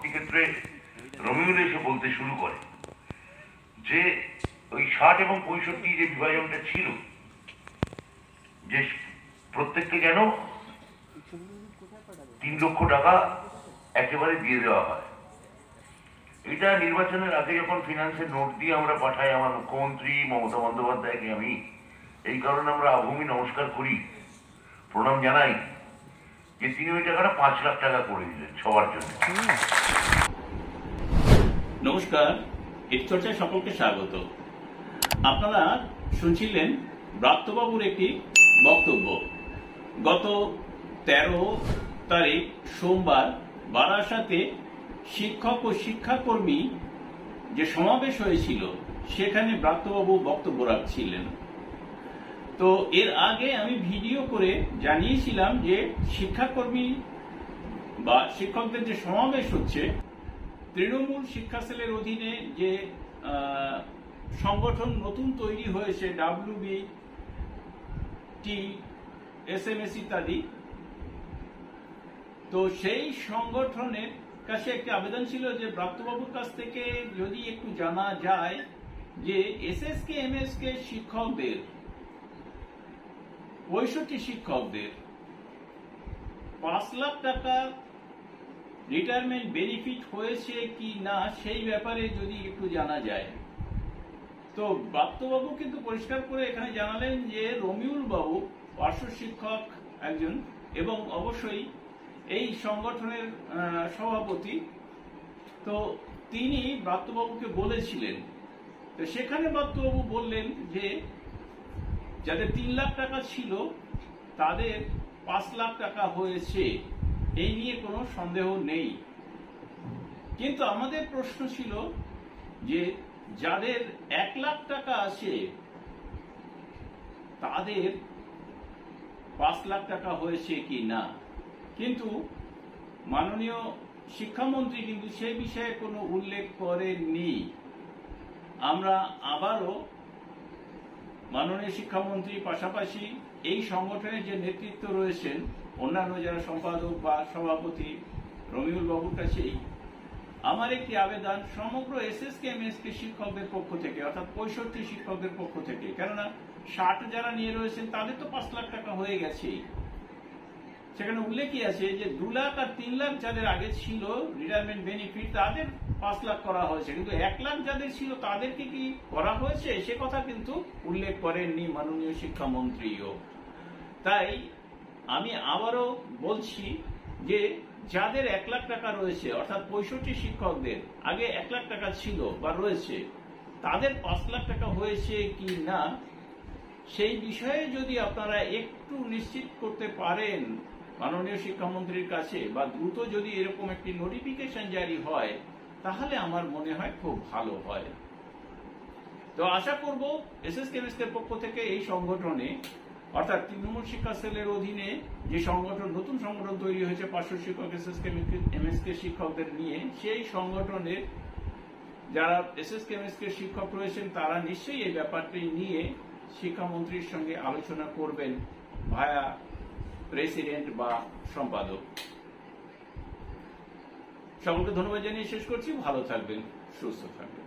পরবর্তী ক্ষেত্রে রমিউল এসে বলতে শুরু করে যে ওই 60 এবং 65 যে বিভাজনটা ছিল, যে প্রত্যেককে যেন 3 লক্ষ টাকা একেবারে দিয়ে দেওয়া হয়। এটা নির্বাচনের আগে যখন ফিনান্সের নোট দিয়ে আমরা পাঠাই আমার মুখ্যমন্ত্রী মমতা বন্দ্যোপাধ্যায়কে, আমি এই কারণে আমরা আভূমি নমস্কার করি, প্রণাম জানাই যে তিনি ওই টাকাটা 5 লাখ টাকা করে দিলেন সবার জন্য। নমস্কার, চর্চায় সকলকে স্বাগত। আপনারা শুনছিলেন ব্রাত্যবাবুর একটি বক্তব্য। গত 13 তারিখ সোমবার বারাসাতে শিক্ষক ও শিক্ষাকর্মী যে সমাবেশ হয়েছিল সেখানে ব্রাত্যবাবু বক্তব্য রাখছিলেন। তো এর আগে আমি ভিডিও করে জানিয়েছিলাম যে শিক্ষাকর্মী বা শিক্ষকদের যে সমাবেশ হচ্ছে, তৃণমূল শিক্ষা সেলের অধীনে যে সংগঠন নতুন তৈরি হয়েছে WBT, SMS ইত্যাদি, তো সেই সংগঠনের কাছে একটি আবেদন ছিল যে ব্রাত্যবাবুর কাছ থেকে যদি একটু জানা যায় যে SSK MSK শিক্ষকদের 65 শিক্ষকদের 5 লাখ টাকা রিটায়ারমেন্ট বেনিফিট হয়েছে কি না সেই ব্যাপারে যদি একটু জানা যায়। তো ব্রাত্যবাবু কিন্তু পরিষ্কার করে এখানে জানালেন যে রমিউল বাবু পার্শ্ব শিক্ষক একজন এবং অবশ্যই এই সংগঠনের সভাপতি, তো তিনি ব্রাত্যবাবুকে বলেছিলেন। তো সেখানে ব্রাত্যবাবু বললেন যে যাদের 3 লাখ টাকা ছিল তাদের 5 লাখ টাকা হয়েছে, এই নিয়ে কোনো সন্দেহ নেই। কিন্তু আমাদের প্রশ্ন ছিল যে যাদের 1 লাখ টাকা আছে তাদের 5 লাখ টাকা হয়েছে কি না। কিন্তু মাননীয় শিক্ষামন্ত্রী কিন্তু সেই বিষয়ে কোনো উল্লেখ করেননি। আমরা আবারও মাননীয় শিক্ষামন্ত্রী পাশাপাশি এই সংগঠনের যে নেতৃত্ব রয়েছেন অন্যান্য যারা সম্পাদক বা সভাপতি রমিউল বাবুর কাছেই আমার একটি আবেদন সমগ্র SSK MSK শিক্ষকদের পক্ষ থেকে, অর্থাৎ 65 শিক্ষকদের পক্ষ থেকে, কেননা 60 যারা নিয়ে রয়েছেন তাদের তো 5 লাখ টাকা হয়ে গেছে। সেখানে উল্লেখই আছে যে 2 লাখ আর 3 লাখ যাদের আগে ছিল রিটায়ারমেন্ট বেনিফিট তাদের 5 লাখ করা হয়েছে, কিন্তু 1 লাখ যাদের ছিল তাদেরকে কি করা হয়েছে সে কথা কিন্তু উল্লেখ করেননি মাননীয় শিক্ষামন্ত্রীও। তাই আমি আবারও বলছি যে যাদের 1 লাখ টাকা রয়েছে, অর্থাৎ 65 শিক্ষকদের আগে 1 লাখ টাকা ছিল বা রয়েছে, তাদের 5 লাখ টাকা হয়েছে কি না সেই বিষয়ে যদি আপনারা একটু নিশ্চিত করতে পারেন মাননীয় শিক্ষামন্ত্রীর কাছে, বা দ্রুত যদি এরকম একটি নোটিফিকেশন জারি হয় তাহলে আমার মনে হয় খুব ভালো হয়। তো আশা করব SSK MSK এর পক্ষ থেকে এই সংগঠনে, অর্থাৎ তৃণমূল শিক্ষা সেলের অধীনে যে সংগঠন নতুন সংগঠন তৈরি হয়েছে পার্শ্ব শিক্ষক SSK MSK শিক্ষকদের নিয়ে, সেই সংগঠনের যারা SSK MSK শিক্ষক রয়েছেন তারা নিশ্চয়ই এই ব্যাপারটি নিয়ে শিক্ষামন্ত্রীর সঙ্গে আলোচনা করবেন ভায়া প্রেসিডেন্ট বা সম্পাদক। সকলকে ধন্যবাদ জানিয়ে শেষ করছি। ভালো থাকবেন, সুস্থ থাকবেন।